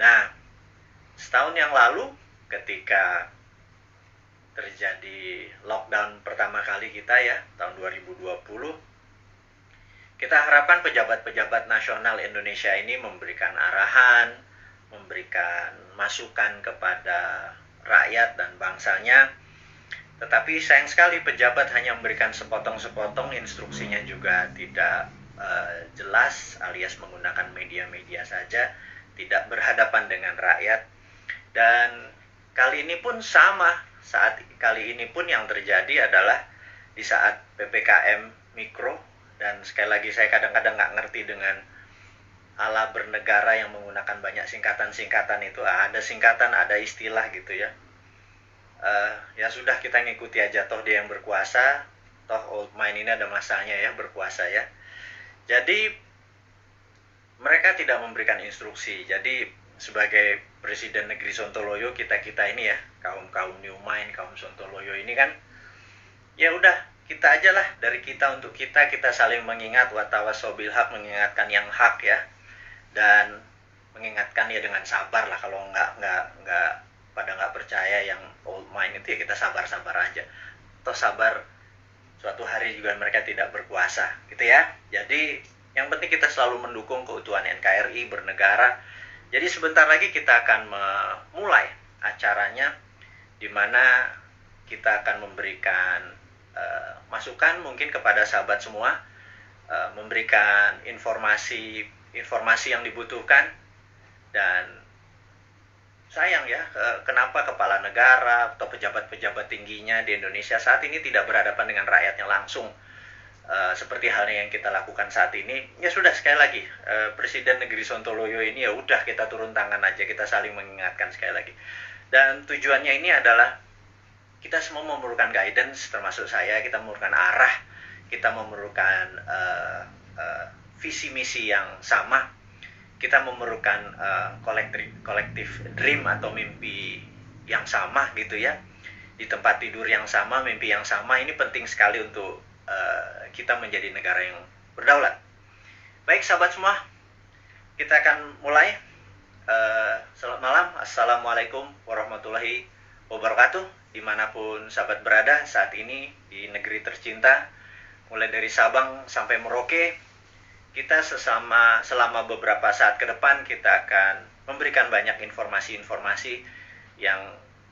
Nah, setahun yang lalu ketika terjadi lockdown pertama kali kita ya, tahun 2020, kita harapkan pejabat-pejabat nasional Indonesia ini memberikan arahan, memberikan masukan kepada rakyat dan bangsanya. Tetapi sayang sekali pejabat hanya memberikan sepotong-sepotong, instruksinya juga tidak jelas, alias menggunakan media-media saja, tidak berhadapan dengan rakyat. Dan kali ini pun sama, kali ini pun yang terjadi adalah di saat PPKM mikro. Dan sekali lagi saya kadang-kadang nggak ngerti dengan ala bernegara yang menggunakan banyak singkatan-singkatan itu. Ada singkatan, ada istilah gitu ya. Ya sudah, kita ngikuti aja, toh dia yang berkuasa, toh old mind ini ada masanya ya berkuasa ya. Jadi mereka tidak memberikan instruksi. Jadi sebagai Presiden Negeri Sontoloyo, kita ini ya, kaum new mind, kaum Sontoloyo ini kan, ya udah kita aja lah, dari kita untuk kita saling mengingat, watawasobil hak, mengingatkan yang hak ya, dan mengingatkan ya dengan sabar lah. Kalau pada nggak percaya yang old mind itu, ya kita sabar aja, toh sabar suatu hari juga mereka tidak berkuasa gitu ya. Jadi yang penting kita selalu mendukung keutuhan NKRI bernegara. Jadi sebentar lagi kita akan memulai acaranya, di mana kita akan memberikan masukan mungkin kepada sahabat semua, memberikan informasi yang dibutuhkan. Dan sayang ya, kenapa kepala negara atau pejabat-pejabat tingginya di Indonesia saat ini tidak berhadapan dengan rakyatnya langsung, seperti halnya yang kita lakukan saat ini. Ya sudah, sekali lagi, Presiden Negeri Sontoloyo ini ya udah, kita turun tangan aja, kita saling mengingatkan sekali lagi. Dan tujuannya ini adalah kita semua memerlukan guidance, termasuk saya. Kita memerlukan arah, kita memerlukan visi misi yang sama. Kita memerlukan kolektif dream atau mimpi yang sama gitu ya, di tempat tidur yang sama, mimpi yang sama. Ini penting sekali untuk kita menjadi negara yang berdaulat. Baik sahabat semua, kita akan mulai. Selamat malam, assalamualaikum warahmatullahi wabarakatuh, dimanapun sahabat berada saat ini di negeri tercinta, mulai dari Sabang sampai Merauke. Kita selama beberapa saat ke depan kita akan memberikan banyak informasi-informasi yang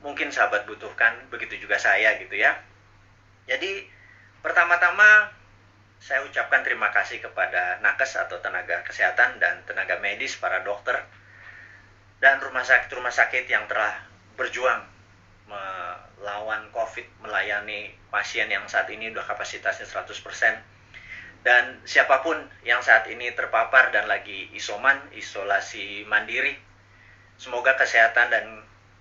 mungkin sahabat butuhkan, begitu juga saya gitu ya. Jadi pertama-tama saya ucapkan terima kasih kepada nakes atau tenaga kesehatan dan tenaga medis, para dokter dan rumah sakit yang telah berjuang melawan COVID, melayani pasien yang saat ini udah kapasitasnya 100%. Dan siapapun yang saat ini terpapar dan lagi isolasi mandiri, semoga kesehatan dan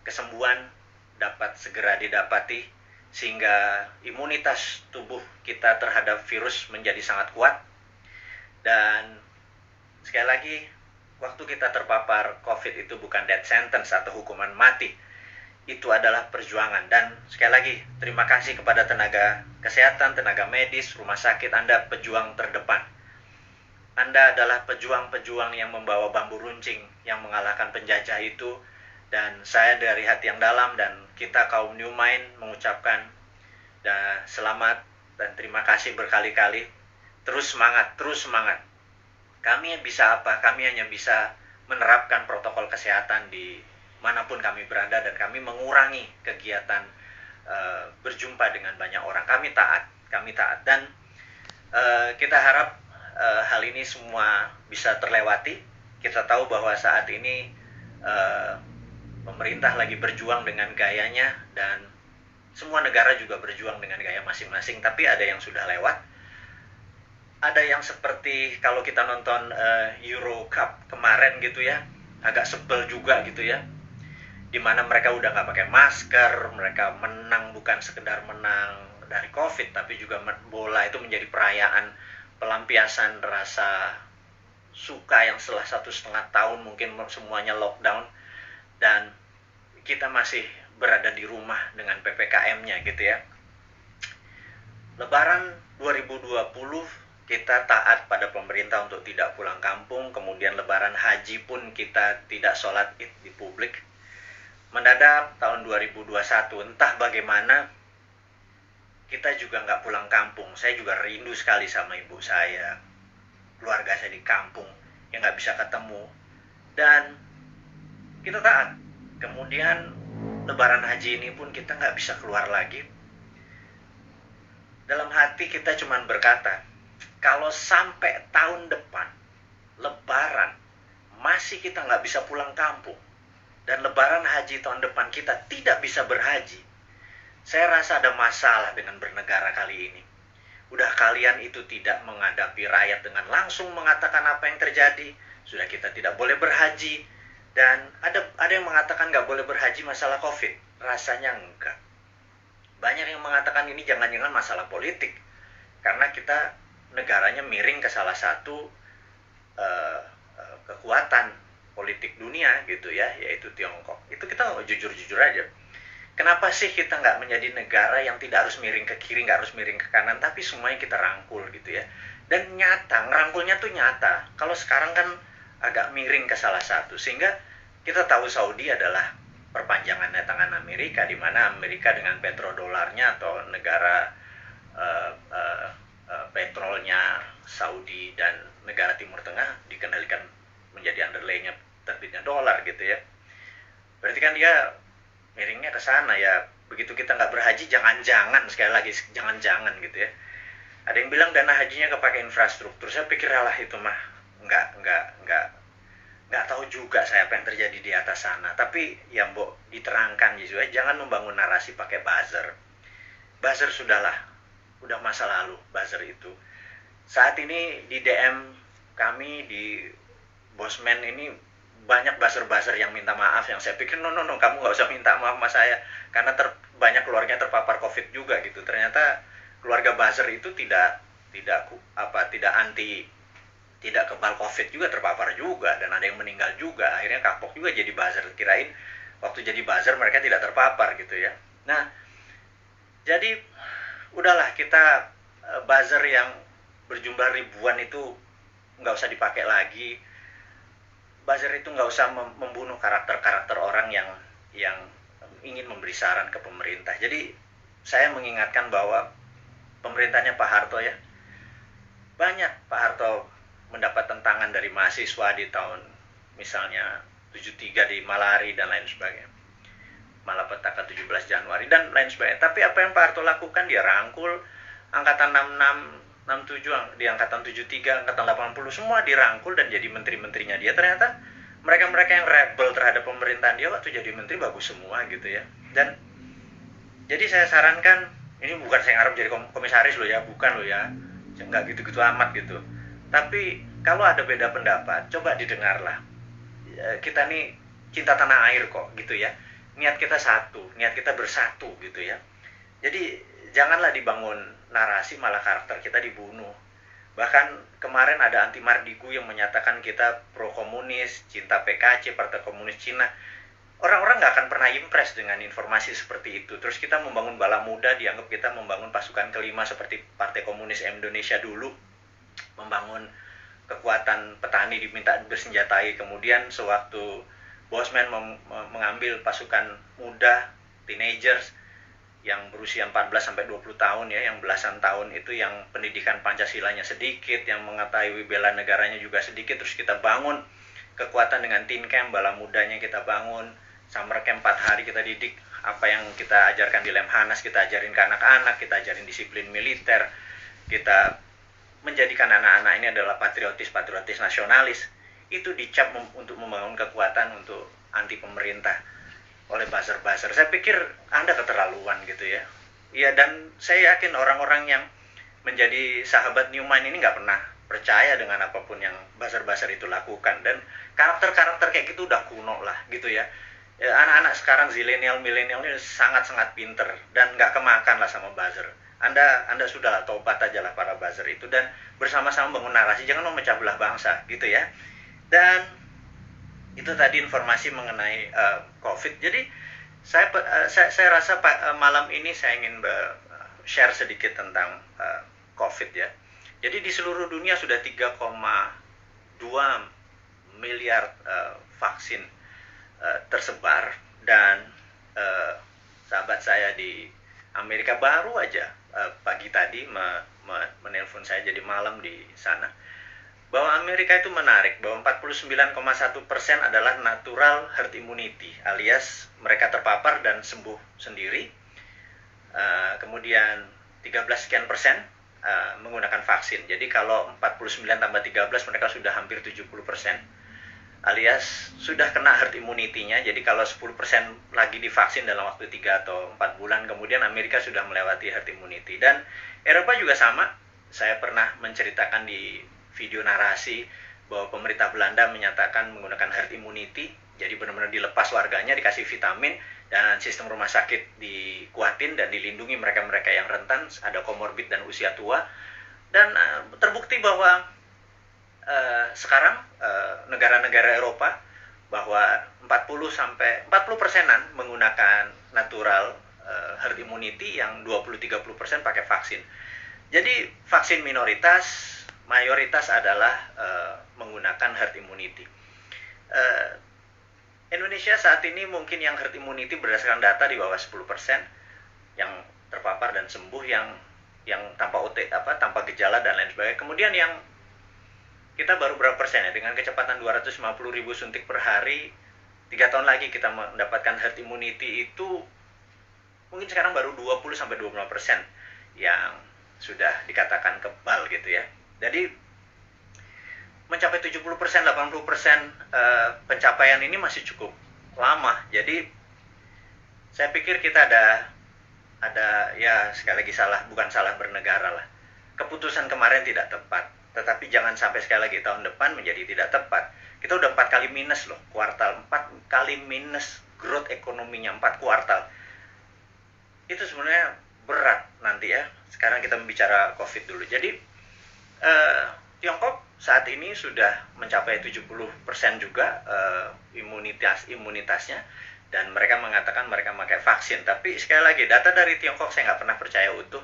kesembuhan dapat segera didapati, sehingga imunitas tubuh kita terhadap virus menjadi sangat kuat. Dan sekali lagi, waktu kita terpapar COVID itu bukan death sentence atau hukuman mati, itu adalah perjuangan. Dan sekali lagi, terima kasih kepada tenaga kesehatan, tenaga medis, rumah sakit. Anda pejuang terdepan. Anda adalah pejuang-pejuang yang membawa bambu runcing, yang mengalahkan penjajah itu. Dan saya dari hati yang dalam dan kita kaum New Mind mengucapkan selamat dan terima kasih berkali-kali. Terus semangat, terus semangat. Kami bisa apa? Kami hanya bisa menerapkan protokol kesehatan di manapun kami berada, dan kami mengurangi kegiatan berjumpa dengan banyak orang. Kami taat dan kita harap hal ini semua bisa terlewati. Kita tahu bahwa saat ini pemerintah lagi berjuang dengan gayanya, dan semua negara juga berjuang dengan gaya masing-masing, tapi ada yang sudah lewat. Ada yang seperti kalau kita nonton Euro Cup kemarin gitu ya, agak sebel juga gitu ya, dimana mereka udah nggak pakai masker, mereka menang bukan sekedar menang dari COVID, tapi juga bola itu menjadi perayaan pelampiasan rasa suka yang setelah 1,5 tahun mungkin semuanya lockdown, dan kita masih berada di rumah dengan PPKM-nya gitu ya. Lebaran 2020 kita taat pada pemerintah untuk tidak pulang kampung, kemudian lebaran haji pun kita tidak sholat id di publik. Mendadak tahun 2021, entah bagaimana, kita juga nggak pulang kampung. Saya juga rindu sekali sama ibu saya, keluarga saya di kampung, yang nggak bisa ketemu. Dan kita taat. Kemudian lebaran haji ini pun kita nggak bisa keluar lagi. Dalam hati kita cuma berkata, kalau sampai tahun depan lebaran masih kita nggak bisa pulang kampung, dan lebaran haji tahun depan kita tidak bisa berhaji, saya rasa ada masalah dengan bernegara kali ini. Udah kalian itu tidak menghadapi rakyat dengan langsung mengatakan apa yang terjadi, sudah kita tidak boleh berhaji, dan ada yang mengatakan nggak boleh berhaji masalah COVID. Rasanya enggak. Banyak yang mengatakan ini jangan-jangan masalah politik, karena kita negaranya miring ke salah satu kekuatan politik dunia gitu ya, yaitu Tiongkok. Itu kita jujur-jujur aja. Kenapa sih kita nggak menjadi negara yang tidak harus miring ke kiri, nggak harus miring ke kanan, tapi semuanya kita rangkul gitu ya. Dan nyata, ngerangkulnya tuh nyata. Kalau sekarang kan agak miring ke salah satu, sehingga kita tahu Saudi adalah perpanjangannya tangan Amerika, di mana Amerika dengan petrodolarnya atau negara petrolnya Saudi dan negara Timur Tengah dikendalikan menjadi underlay-nya terbitnya dolar gitu ya. Berarti kan dia miringnya ke sana ya. Begitu kita nggak berhaji, jangan-jangan, sekali lagi jangan-jangan gitu ya. Ada yang bilang dana hajinya kepake infrastruktur. Saya pikir lah itu mah nggak tahu juga saya apa yang terjadi di atas sana. Tapi ya mbok diterangkan gitu ya. Jangan membangun narasi pakai buzzer. Buzzer sudahlah, udah masa lalu buzzer itu. Saat ini di DM kami di Bosman ini banyak buzzer-buzzer yang minta maaf, yang saya pikir no kamu nggak usah minta maaf sama saya, karena banyak keluarganya terpapar COVID juga gitu. Ternyata keluarga buzzer itu tidak kebal COVID juga, terpapar juga, dan ada yang meninggal juga. Akhirnya kapok juga jadi buzzer, kirain waktu jadi buzzer mereka tidak terpapar gitu ya. Nah, jadi udahlah, kita buzzer yang berjumlah ribuan itu nggak usah dipakai lagi. Buzzer itu nggak usah membunuh karakter-karakter orang yang ingin memberi saran ke pemerintah. Jadi saya mengingatkan bahwa pemerintahnya Pak Harto ya, banyak Pak Harto mendapat tentangan dari mahasiswa di tahun misalnya 73 di Malari dan lain sebagainya, malapetaka 17 Januari dan lain sebagainya. Tapi apa yang Pak Harto lakukan, dia rangkul angkatan 66, 67, di angkatan 73, angkatan 80, semua dirangkul dan jadi menteri-menterinya dia. Ternyata mereka-mereka yang rebel terhadap pemerintahan dia waktu jadi menteri bagus semua gitu ya. Dan jadi saya sarankan, ini bukan saya ngarep jadi komisaris loh ya, bukan loh ya, nggak gitu-gitu amat gitu. Tapi kalau ada beda pendapat, coba didengarlah. Kita nih cinta tanah air kok gitu ya. Niat kita satu, niat kita bersatu gitu ya. Jadi janganlah dibangun narasi malah karakter kita dibunuh. Bahkan kemarin ada Anti Mardigu yang menyatakan kita pro komunis, cinta PKC, Partai Komunis Cina. Orang-orang nggak akan pernah impress dengan informasi seperti itu. Terus kita membangun bala muda, dianggap kita membangun pasukan kelima seperti Partai Komunis Indonesia dulu, membangun kekuatan petani diminta bersenjatai. Kemudian sewaktu Bosman mengambil pasukan muda, teenagers, yang berusia 14-20 tahun ya, yang belasan tahun itu, yang pendidikan Pancasilanya sedikit, yang mengetahui bela negaranya juga sedikit. Terus kita bangun kekuatan dengan teen camp, bala mudanya kita bangun, summer camp 4 hari kita didik apa yang kita ajarkan di Lemhanas, kita ajarin ke anak-anak, kita ajarin disiplin militer, kita menjadikan anak-anak ini adalah patriotis nasionalis. Itu dicap untuk membangun kekuatan untuk anti pemerintah oleh buzzer-buzzer. Saya pikir Anda keterlaluan gitu ya. Ya, dan saya yakin orang-orang yang menjadi sahabat Newman ini nggak pernah percaya dengan apapun yang buzzer-buzzer itu lakukan. Dan karakter-karakter kayak gitu udah kuno lah gitu ya. Anak-anak sekarang zilenial, milenial ini sangat-sangat pinter dan nggak kemakan lah sama buzzer. Anda sudah tobat aja lah para buzzer itu, dan bersama-sama bangun narasi, jangan memecah belah bangsa gitu ya. Dan itu tadi informasi mengenai COVID. Jadi saya rasa malam ini saya ingin share sedikit tentang COVID ya. Jadi di seluruh dunia sudah 3,2 miliar vaksin tersebar, dan sahabat saya di Amerika baru aja pagi tadi menelpon saya, jadi malam di sana, bahwa Amerika itu menarik bahwa 49,1% adalah natural herd immunity, alias mereka terpapar dan sembuh sendiri. Kemudian 13 sekian persen menggunakan vaksin. Jadi kalau 49 tambah 13 mereka sudah hampir 70%, alias sudah kena herd immunity-nya. Jadi kalau 10% lagi divaksin dalam waktu 3 atau 4 bulan, kemudian Amerika sudah melewati herd immunity. Dan Eropa juga sama. Saya pernah menceritakan di video narasi bahwa pemerintah Belanda menyatakan menggunakan herd immunity. Jadi benar-benar dilepas warganya, dikasih vitamin, dan sistem rumah sakit dikuatin dan dilindungi mereka-mereka yang rentan, ada komorbid dan usia tua. Dan terbukti bahwa sekarang negara-negara Eropa bahwa 40% menggunakan natural herd immunity, yang 20-30% pakai vaksin. Jadi vaksin minoritas, mayoritas adalah menggunakan herd immunity. Indonesia saat ini mungkin yang herd immunity berdasarkan data di bawah 10% yang terpapar dan sembuh, yang tanpa gejala dan lain sebagainya. Kemudian yang kita baru berapa persen ya, dengan kecepatan 250.000 suntik per hari, 3 tahun lagi kita mendapatkan herd immunity itu mungkin sekarang baru 20-25% yang sudah dikatakan kebal gitu ya. Jadi mencapai 70%, 80% pencapaian ini masih cukup lama. Jadi saya pikir kita ada ya, sekali lagi bukan salah bernegara lah. Keputusan kemarin tidak tepat, tetapi jangan sampai sekali lagi tahun depan menjadi tidak tepat. Kita udah 4 kali minus loh, kuartal 4 kali minus growth ekonominya, 4 kuartal. Itu sebenarnya berat nanti ya. Sekarang kita bicara COVID dulu. Jadi Tiongkok saat ini sudah mencapai 70% juga imunitasnya, dan mereka mengatakan mereka memakai vaksin. Tapi sekali lagi, data dari Tiongkok saya nggak pernah percaya utuh,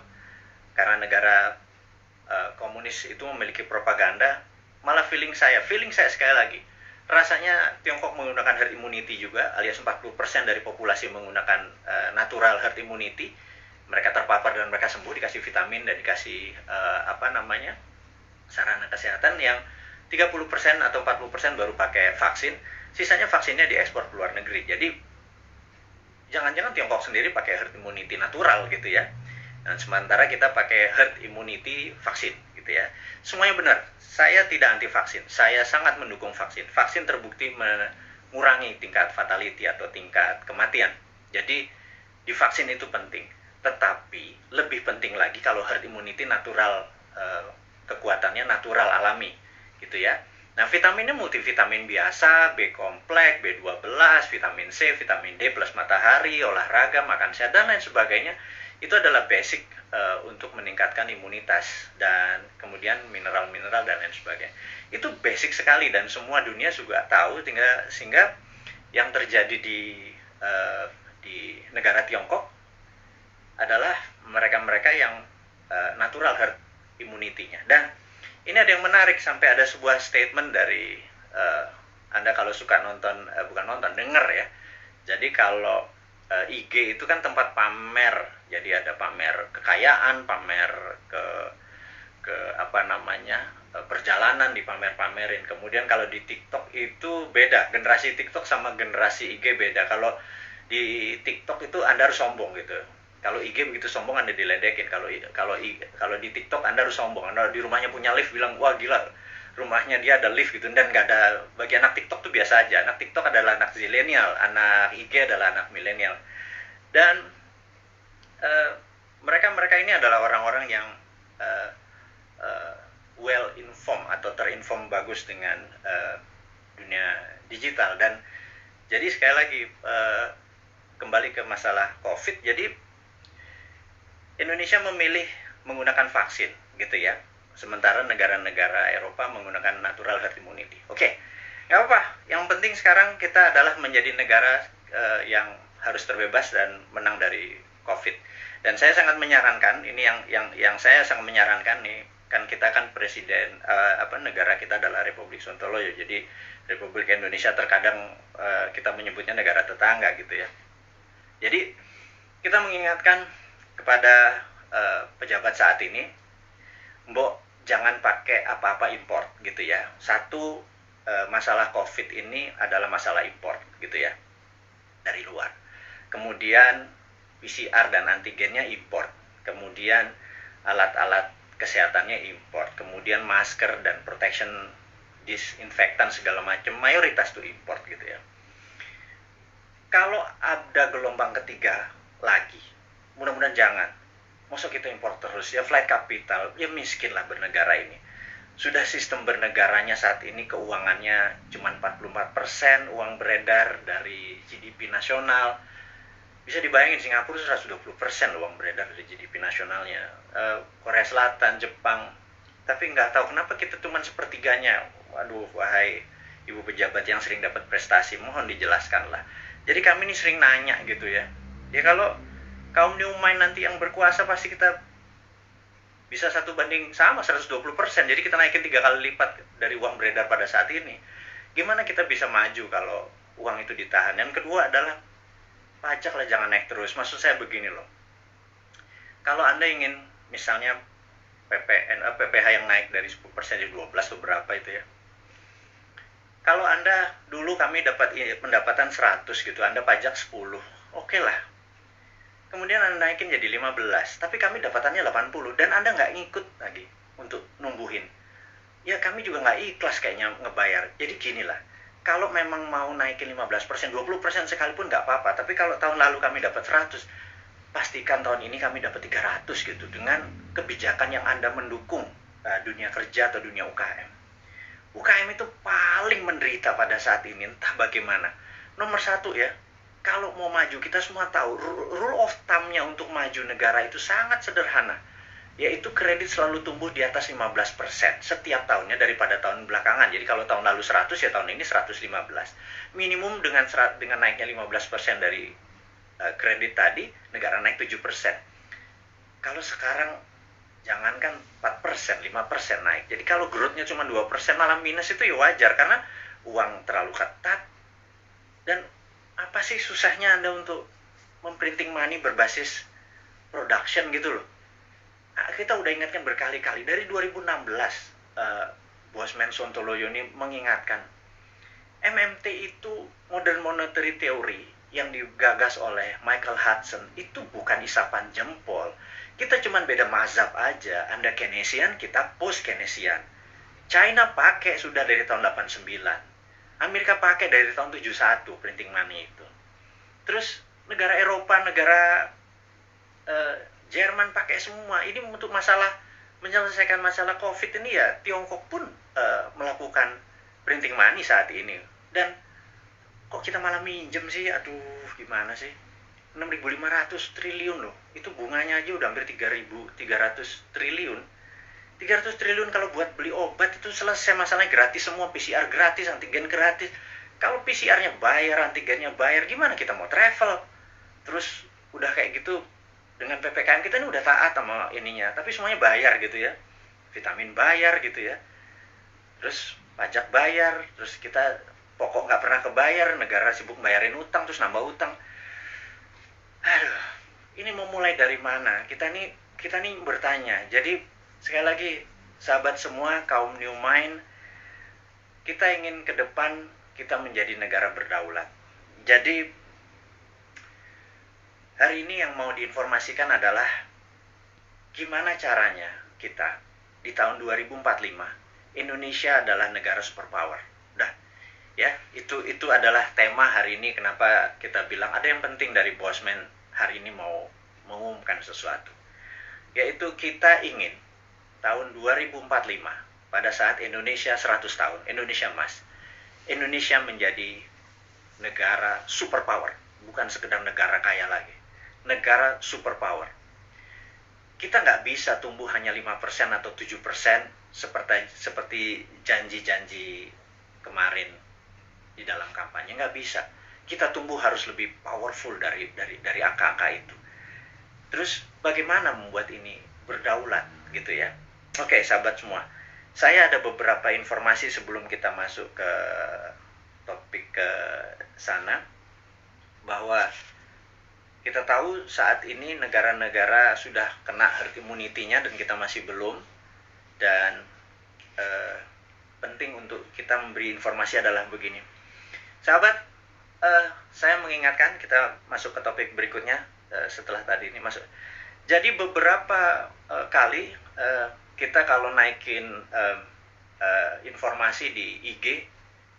karena negara komunis itu memiliki propaganda. Malah feeling saya sekali lagi, rasanya Tiongkok menggunakan herd immunity juga, alias 40% dari populasi menggunakan natural herd immunity. Mereka terpapar dan mereka sembuh, dikasih vitamin dan dikasih sarana kesehatan. Yang 30% atau 40% baru pakai vaksin, sisanya vaksinnya diekspor ke luar negeri. Jadi jangan-jangan Tiongkok sendiri pakai herd immunity natural gitu ya, dan sementara kita pakai herd immunity vaksin gitu ya. Semuanya benar. Saya tidak anti vaksin, saya sangat mendukung vaksin. Vaksin terbukti mengurangi tingkat fatality atau tingkat kematian. Jadi divaksin itu penting, tetapi lebih penting lagi kalau herd immunity natural, kekuatannya natural alami gitu ya. Nah, vitaminnya multivitamin biasa, B kompleks, B12, vitamin C, vitamin D plus matahari, olahraga, makan sehat dan lain sebagainya. Itu adalah basic untuk meningkatkan imunitas, dan kemudian mineral-mineral dan lain sebagainya. Itu basic sekali dan semua dunia juga tahu, sehingga yang terjadi di negara Tiongkok adalah mereka-mereka yang natural herd immunity-nya. Dan ini ada yang menarik, sampai ada sebuah statement dari Anda kalau suka nonton, dengar ya. Jadi kalau IG itu kan tempat pamer, jadi ada pamer kekayaan, pamer perjalanan dipamer-pamerin. Kemudian kalau di TikTok itu beda, generasi TikTok sama generasi IG beda. Kalau di TikTok itu Anda harus sombong gitu. Kalau IG begitu sombong Anda diledekin. Kalau di TikTok Anda harus sombong. Anda di rumahnya punya lift, bilang wah gila, rumahnya dia ada lift gitu. Dan nggak ada, bagi anak TikTok tuh biasa aja. Anak TikTok adalah anak zilenial, anak IG adalah anak milenial. Dan mereka ini adalah orang-orang yang well informed atau terinform bagus dengan dunia digital. Dan jadi sekali lagi kembali ke masalah COVID. Jadi Indonesia memilih menggunakan vaksin gitu ya, sementara negara-negara Eropa menggunakan natural herd immunity. Oke, nggak apa-apa. Yang penting sekarang kita adalah menjadi negara yang harus terbebas dan menang dari COVID. Dan saya sangat menyarankan, ini yang saya sangat menyarankan nih, Kan kita kan presiden, negara kita adalah Republik Sontoloyo, jadi Republik Indonesia terkadang kita menyebutnya negara tetangga gitu ya. Jadi kita mengingatkan kepada pejabat saat ini, mbok jangan pakai apa-apa import gitu ya. Satu, masalah COVID ini adalah masalah import gitu ya, dari luar. Kemudian PCR dan antigennya import. Kemudian alat-alat kesehatannya import. Kemudian masker dan protection disinfektan segala macam mayoritas tuh import gitu ya. Kalau ada gelombang ketiga lagi, mudah-mudahan jangan. Masa kita impor terus ya, flight capital, ya miskin lah bernegara ini. Sudah sistem bernegaranya saat ini keuangannya cuma 44% uang beredar dari GDP nasional. Bisa dibayangin Singapura 120% uang beredar dari GDP nasionalnya. Korea Selatan, Jepang. Tapi nggak tahu kenapa kita cuma sepertiganya. Waduh, wahai ibu pejabat yang sering dapat prestasi, mohon dijelaskan lah. Jadi kami ini sering nanya gitu ya. Ya kalau kaum new mind nanti yang berkuasa pasti kita bisa 1:120%. Jadi kita naikin 3 kali lipat dari uang beredar pada saat ini. Gimana kita bisa maju kalau uang itu ditahan? Yang kedua adalah pajak lah jangan naik terus. Maksud saya begini loh. Kalau Anda ingin misalnya PPH yang naik dari 10% jadi 12 atau berapa itu ya. Kalau Anda dulu kami dapat pendapatan 100 gitu, Anda pajak 10. Oke lah. Kemudian Anda naikin jadi 15, tapi kami dapatannya 80 dan Anda nggak ngikut lagi untuk numbuhin. Ya kami juga nggak ikhlas kayaknya ngebayar. Jadi gini lah, kalau memang mau naikin 15%, 20% sekalipun nggak apa-apa. Tapi kalau tahun lalu kami dapat 100, pastikan tahun ini kami dapat 300 gitu. Dengan kebijakan yang Anda mendukung dunia kerja atau dunia UKM. UKM itu paling menderita pada saat ini, entah bagaimana. Nomor satu ya, kalau mau maju, kita semua tahu rule of thumb-nya untuk maju negara itu sangat sederhana. Yaitu kredit selalu tumbuh di atas 15% setiap tahunnya daripada tahun belakangan. Jadi kalau tahun lalu 100 ya tahun ini 115. Minimum dengan naiknya 15% dari kredit tadi, negara naik 7%. Kalau sekarang jangankan 4%, 5% naik. Jadi kalau growth-nya cuma 2% malah minus itu ya wajar karena uang terlalu ketat. Dan apa sih susahnya Anda untuk memprinting money berbasis production gitu loh. Kita udah ingatkan berkali-kali dari 2016 Bosman Sontoloyo ini mengingatkan MMT itu modern monetary theory yang digagas oleh Michael Hudson itu bukan isapan jempol. Kita cuma beda mazhab aja. Anda Keynesian, kita post Keynesian. China pakai sudah dari tahun 89. Amerika pakai dari tahun 71 printing money itu. Terus negara Eropa, negara Jerman pakai semua. Ini untuk menyelesaikan masalah COVID ini ya Tiongkok pun melakukan printing money saat ini. Dan kok kita malah minjem sih? Aduh, gimana sih? 6.500 triliun loh. Itu bunganya aja udah hampir 3.300 triliun. 300 triliun kalau buat beli obat itu selesai masalahnya, gratis semua, PCR gratis, antigen gratis. Kalau PCR-nya bayar, antigennya bayar, gimana kita mau travel? Terus udah kayak gitu dengan PPKM kita ini udah taat sama ininya, tapi semuanya bayar gitu ya. Vitamin bayar gitu ya. Terus pajak bayar, terus kita pokok nggak pernah kebayar, negara sibuk bayarin utang terus nambah utang. Aduh, ini mau mulai dari mana? Kita nih bertanya. Jadi sekali lagi, sahabat semua, kaum new mind, kita ingin ke depan kita menjadi negara berdaulat. Jadi hari ini yang mau diinformasikan adalah gimana caranya kita di tahun 2045 Indonesia adalah negara superpower. Udah, ya itu adalah tema hari ini. Kenapa kita bilang ada yang penting dari Bosman hari ini mau mengumumkan sesuatu, yaitu kita ingin tahun 2045 pada saat Indonesia 100 tahun, Indonesia Emas, Indonesia menjadi negara superpower, bukan sekedar negara kaya lagi, negara superpower. Kita nggak bisa tumbuh hanya 5% atau 7% seperti janji-janji kemarin di dalam kampanye. Nggak bisa. Kita tumbuh harus lebih powerful dari angka-angka itu. Terus bagaimana membuat ini berdaulat gitu ya? Oke, sahabat semua. Saya ada beberapa informasi sebelum kita masuk ke topik ke sana, bahwa kita tahu saat ini negara-negara sudah kena herd immunity-nya dan kita masih belum. Dan penting untuk kita memberi informasi adalah begini. Sahabat, saya mengingatkan, kita masuk ke topik berikutnya setelah tadi ini masuk. Jadi beberapa kali kita kalau naikin informasi di IG,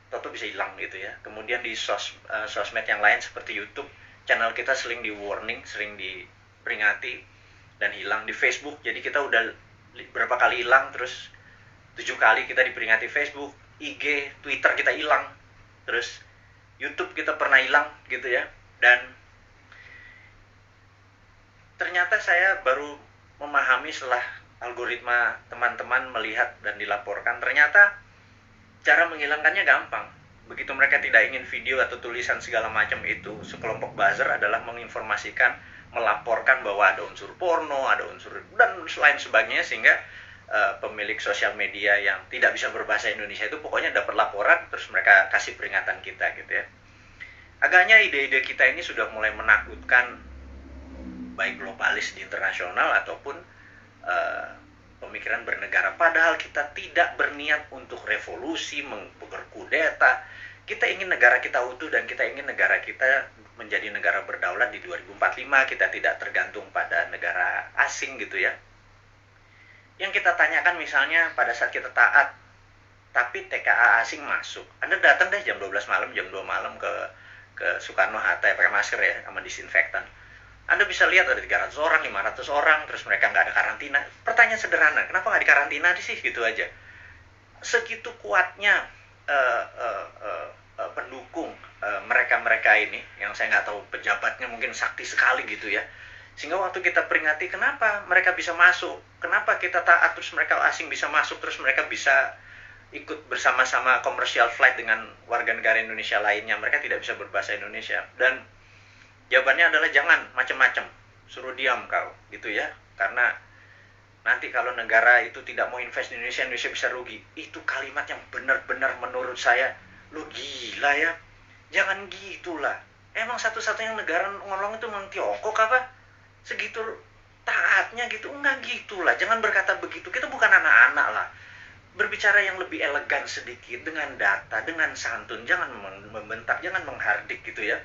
toto bisa hilang gitu ya. Kemudian di sosmed yang lain seperti YouTube, channel kita sering di warning, sering diperingati dan hilang. Di Facebook, jadi kita udah berapa kali hilang, terus 7 kali kita diperingati Facebook, IG, Twitter kita hilang, terus YouTube kita pernah hilang gitu ya. Dan ternyata saya baru memahami setelah algoritma teman-teman melihat dan dilaporkan, ternyata cara menghilangkannya gampang. Begitu mereka tidak ingin video atau tulisan segala macam itu, sekelompok buzzer adalah menginformasikan, melaporkan bahwa ada unsur porno, ada unsur dan lain sebagainya, sehingga pemilik sosial media yang tidak bisa berbahasa Indonesia itu pokoknya dapat laporan, terus mereka kasih peringatan kita gitu ya. Agaknya ide-ide kita ini sudah mulai menakutkan baik globalis di internasional ataupun pemikiran bernegara. Padahal kita tidak berniat untuk revolusi, berkudeta. Kita ingin negara kita utuh dan kita ingin negara kita menjadi negara berdaulat di 2045. Kita tidak tergantung pada negara asing gitu ya. Yang kita tanyakan misalnya pada saat kita taat, tapi TKA asing masuk. Anda datang deh jam 12 malam, jam 2 malam ke Soekarno-Hatta pakai masker ya, sama disinfektan. Anda bisa lihat ada 300 orang, 500 orang, terus mereka nggak ada karantina. Pertanyaan sederhana, kenapa nggak dikarantina sih? Gitu aja. Segitu kuatnya pendukung mereka-mereka ini, yang saya nggak tahu pejabatnya mungkin sakti sekali gitu ya. Sehingga waktu kita peringati, kenapa mereka bisa masuk? Kenapa kita taat terus mereka asing bisa masuk, terus mereka bisa ikut bersama-sama komersial flight dengan warga negara Indonesia lainnya? Mereka tidak bisa berbahasa Indonesia. Dan jawabannya adalah jangan macam-macam, suruh diam kau gitu ya. Karena nanti kalau negara itu tidak mau invest di Indonesia, Indonesia bisa rugi. Itu kalimat yang benar-benar menurut saya, lu gila ya. Jangan gitulah. Emang satu-satunya negara ngolong itu memang Tiongkok apa? Segitu taatnya gitu? Enggak gitulah. Jangan berkata begitu. Kita bukan anak-anak lah. Berbicara yang lebih elegan sedikit, dengan data, dengan santun. Jangan membentak, jangan menghardik gitu ya.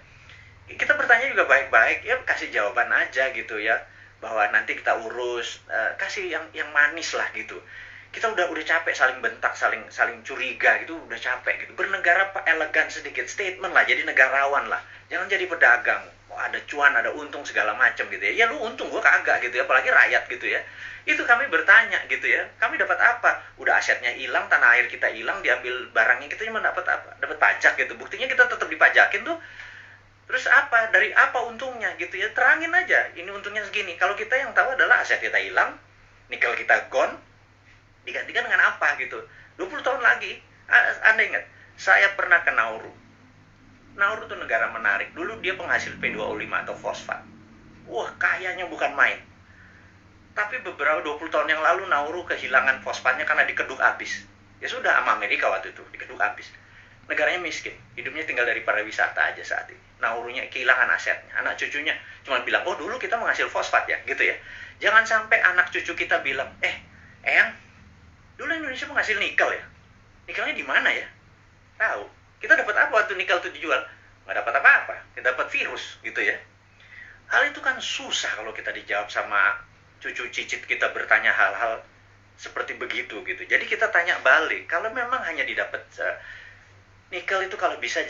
Kita bertanya juga baik-baik, ya kasih jawaban aja gitu ya, bahwa nanti kita urus, kasih yang manis lah gitu. Kita udah capek saling bentak, saling curiga gitu, udah capek gitu. Bernegara elegan sedikit, statement lah, jadi negarawan lah. Jangan jadi pedagang, ada cuan, ada untung segala macam gitu ya. Ya lu untung, gua kagak gitu ya, apalagi rakyat gitu ya. Itu kami bertanya gitu ya, kami dapat apa? Udah asetnya hilang, tanah air kita hilang, diambil barangnya, kita cuma dapat apa? Dapat pajak gitu. Buktinya kita tetap dipajakin tuh. Terus apa? Dari apa untungnya gitu ya? Terangin aja, ini untungnya segini. Kalau kita yang tahu adalah aset kita hilang, nikel kita gone, digantikan dengan apa gitu. 20 tahun lagi, Anda ingat, saya pernah ke Nauru. Nauru itu negara menarik. Dulu dia penghasil P2O5 atau fosfat. Wah, kayanya bukan main. Tapi beberapa 20 tahun yang lalu Nauru kehilangan fosfatnya karena dikeduk habis. Ya sudah, sama Amerika waktu itu, dikeduk habis. Negaranya miskin, hidupnya tinggal dari pariwisata aja saat ini. Naurunya kehilangan asetnya. Anak cucunya cuma bilang, oh dulu kita menghasil fosfat ya, gitu ya. Jangan sampai anak cucu kita bilang, Eyang, dulu Indonesia menghasil nikel ya. Nikelnya di mana ya? Tahu. Kita dapat apa waktu nikel itu dijual? Nggak dapat apa-apa. Kita dapat virus, gitu ya. Hal itu kan susah kalau kita dijawab sama cucu cicit kita bertanya hal-hal seperti begitu gitu. Jadi kita tanya balik, kalau memang hanya didapat nikel itu kalau bisa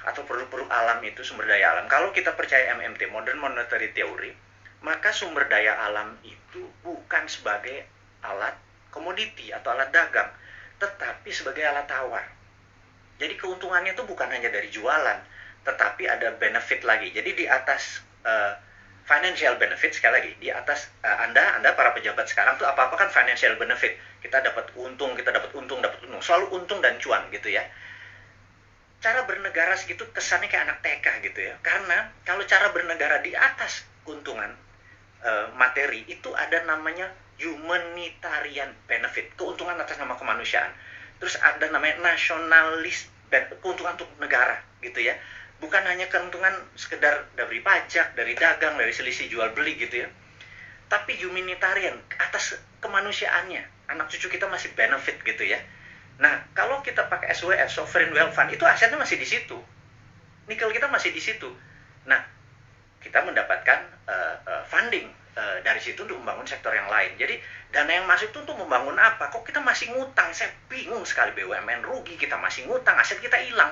atau produk-produk alam itu, sumber daya alam, kalau kita percaya MMT, Modern Monetary Theory, maka sumber daya alam itu bukan sebagai alat komoditi atau alat dagang, tetapi sebagai alat tawar. Jadi keuntungannya itu bukan hanya dari jualan, tetapi ada benefit lagi. Jadi di atas financial benefit, sekali lagi, di atas Anda para pejabat sekarang tuh apa-apa kan financial benefit. Kita dapat untung, selalu untung dan cuan gitu ya. Cara bernegara segitu kesannya kayak anak TK gitu ya. Karena kalau cara bernegara di atas keuntungan materi itu ada namanya humanitarian benefit, keuntungan atas nama kemanusiaan. Terus ada namanya nasionalis, keuntungan untuk negara gitu ya. Bukan hanya keuntungan sekedar dari pajak, dari dagang, dari selisih jual beli gitu ya. Tapi humanitarian atas kemanusiaannya. Anak cucu kita masih benefit gitu ya. Nah, kalau kita pakai SWF, Sovereign Wealth Fund, itu asetnya masih di situ. Nikel kita masih di situ. Nah, kita mendapatkan funding dari situ untuk membangun sektor yang lain. Jadi dana yang masuk itu untuk membangun apa? Kok kita masih ngutang? Saya bingung sekali. BUMN rugi, kita masih ngutang, aset kita hilang.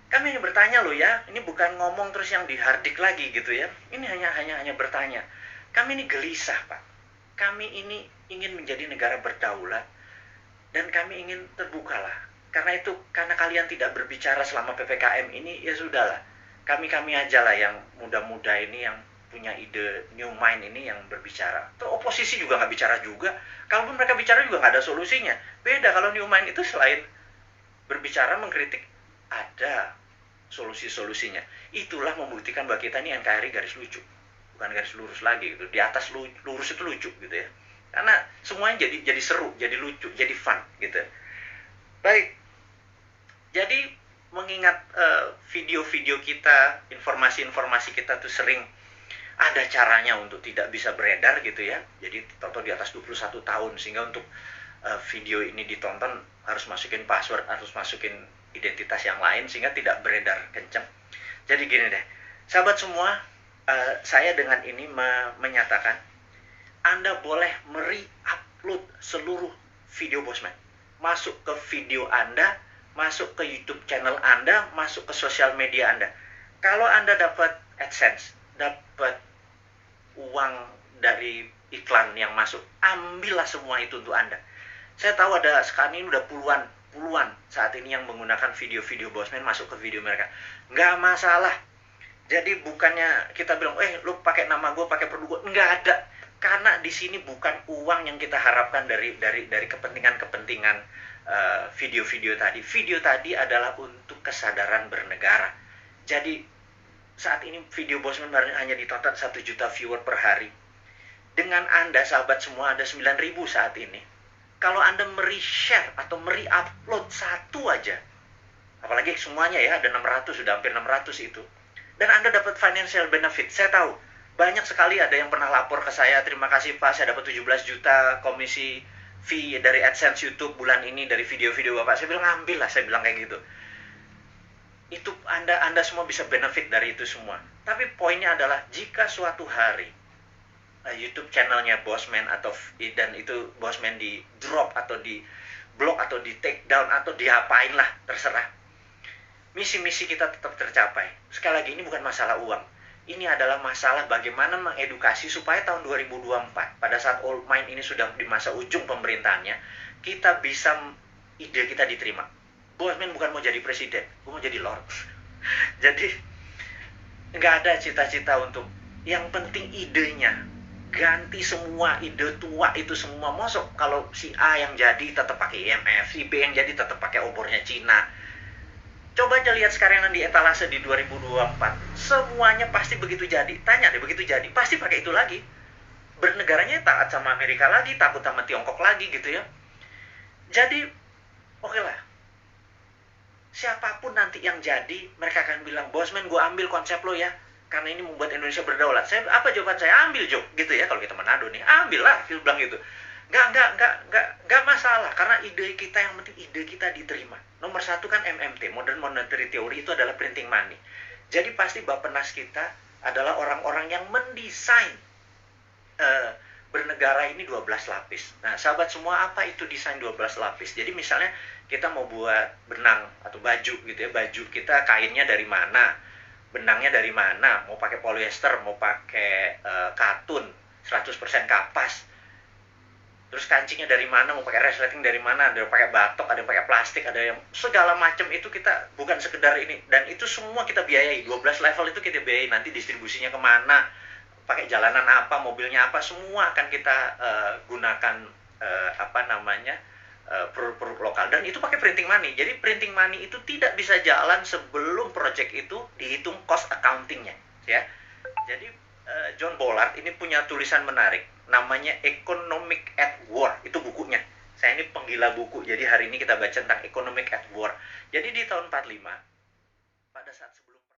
Kami hanya bertanya loh ya, ini bukan ngomong terus yang dihardik lagi gitu ya. Ini hanya bertanya. Kami ini gelisah, Pak. Kami ini ingin menjadi negara berdaulat dan kami ingin terbukalah. Karena kalian tidak berbicara selama PPKM ini, ya sudahlah. Kami aja lah yang muda-muda ini yang punya ide new mind ini yang berbicara. Terus oposisi juga nggak bicara juga. Kalaupun mereka bicara juga nggak ada solusinya. Beda kalau new mind itu selain berbicara, mengkritik, ada solusi-solusinya. Itulah membuktikan bahwa kita ini NKRI garis lucu. Bukan garis lurus lagi gitu. Di atas lurus itu lucu gitu ya. Karena semuanya jadi seru, jadi lucu, jadi fun gitu. Baik. Jadi mengingat video-video kita, informasi-informasi kita tuh sering ada caranya untuk tidak bisa beredar gitu ya. Jadi toto di atas 21 tahun sehingga untuk video ini ditonton harus masukin password, harus masukin identitas yang lain sehingga tidak beredar kenceng. Jadi gini deh, sahabat semua, saya dengan ini menyatakan Anda boleh upload seluruh video Bosman. Masuk ke video Anda, masuk ke YouTube channel Anda, masuk ke sosial media Anda. Kalau Anda dapat AdSense, dapat uang dari iklan yang masuk, ambillah semua itu untuk Anda. Saya tahu ada sekarang ini udah puluhan saat ini yang menggunakan video-video Bosman masuk ke video mereka. Nggak masalah. Jadi bukannya kita bilang, lu pakai nama gue, pakai produk gue, nggak ada. Karena di sini bukan uang yang kita harapkan dari kepentingan-kepentingan video-video tadi. Video tadi adalah untuk kesadaran bernegara. Jadi saat ini video Bosman hanya ditonton 1 juta viewer per hari. Dengan Anda, sahabat semua, ada 9.000 saat ini. Kalau Anda share atau upload satu aja, apalagi semuanya ya, ada 600, sudah hampir 600 itu. Dan Anda dapat financial benefit. Saya tahu, banyak sekali ada yang pernah lapor ke saya, terima kasih Pak, saya dapat 17 juta komisi fee dari AdSense YouTube bulan ini, dari video-video Bapak. Saya bilang, ambil lah, saya bilang kayak gitu. Itu Anda semua bisa benefit dari itu semua. Tapi poinnya adalah, jika suatu hari YouTube channelnya Bosman dan itu Bosman di drop atau di block atau di take down atau diapain lah, terserah. Misi-misi kita tetap tercapai. Sekali lagi, ini bukan masalah uang. Ini adalah masalah bagaimana mengedukasi supaya tahun 2024, pada saat Old Mind ini sudah di masa ujung pemerintahannya, kita bisa, ide kita diterima. Bosman bukan mau jadi presiden, gue mau jadi lord. Jadi, nggak ada cita-cita untuk, yang penting idenya. Ganti semua ide tua itu semua. Masuk kalau si A yang jadi tetap pakai IMF, si B yang jadi tetap pakai obornya Cina. Coba aja lihat sekarang yang di etalase di 2024. Semuanya pasti begitu jadi. Tanya deh, begitu jadi, pasti pakai itu lagi. Bernegaranya taat sama Amerika lagi, takut sama Tiongkok lagi gitu ya. Jadi, oke lah. Siapapun nanti yang jadi, mereka akan bilang, Bosman, gue ambil konsep lo ya. Karena ini membuat Indonesia berdaulat. Apa jawaban saya? Ambil, Jo. Gitu ya, kalau kita Manado nih. Ambil lah, dia bilang gitu. Nggak masalah. Karena ide kita, yang penting ide kita diterima. Nomor 1 kan MMT, Modern Monetary Theory, itu adalah printing money. Jadi pasti Bappenas kita adalah orang-orang yang mendesain bernegara ini 12 lapis. Nah, sahabat semua, apa itu desain 12 lapis? Jadi misalnya kita mau buat benang atau baju gitu ya, baju kita kainnya dari mana, benangnya dari mana, mau pakai polyester, mau pakai katun, 100% kapas. Terus kancingnya dari mana, mau pakai resleting dari mana, ada yang pakai batok, ada yang pakai plastik, ada yang segala macam. Itu kita bukan sekedar ini, dan itu semua kita biayai. 12 level itu kita biayai, nanti distribusinya kemana, pakai jalanan apa, mobilnya apa, semua akan kita gunakan produk lokal, dan itu pakai printing money. Jadi printing money itu tidak bisa jalan sebelum project itu dihitung cost accountingnya ya. Jadi John Bollard ini punya tulisan menarik. namanya Economic at War, itu bukunya. Saya ini penggila buku, jadi hari ini kita baca tentang Economic at War. Jadi di tahun 45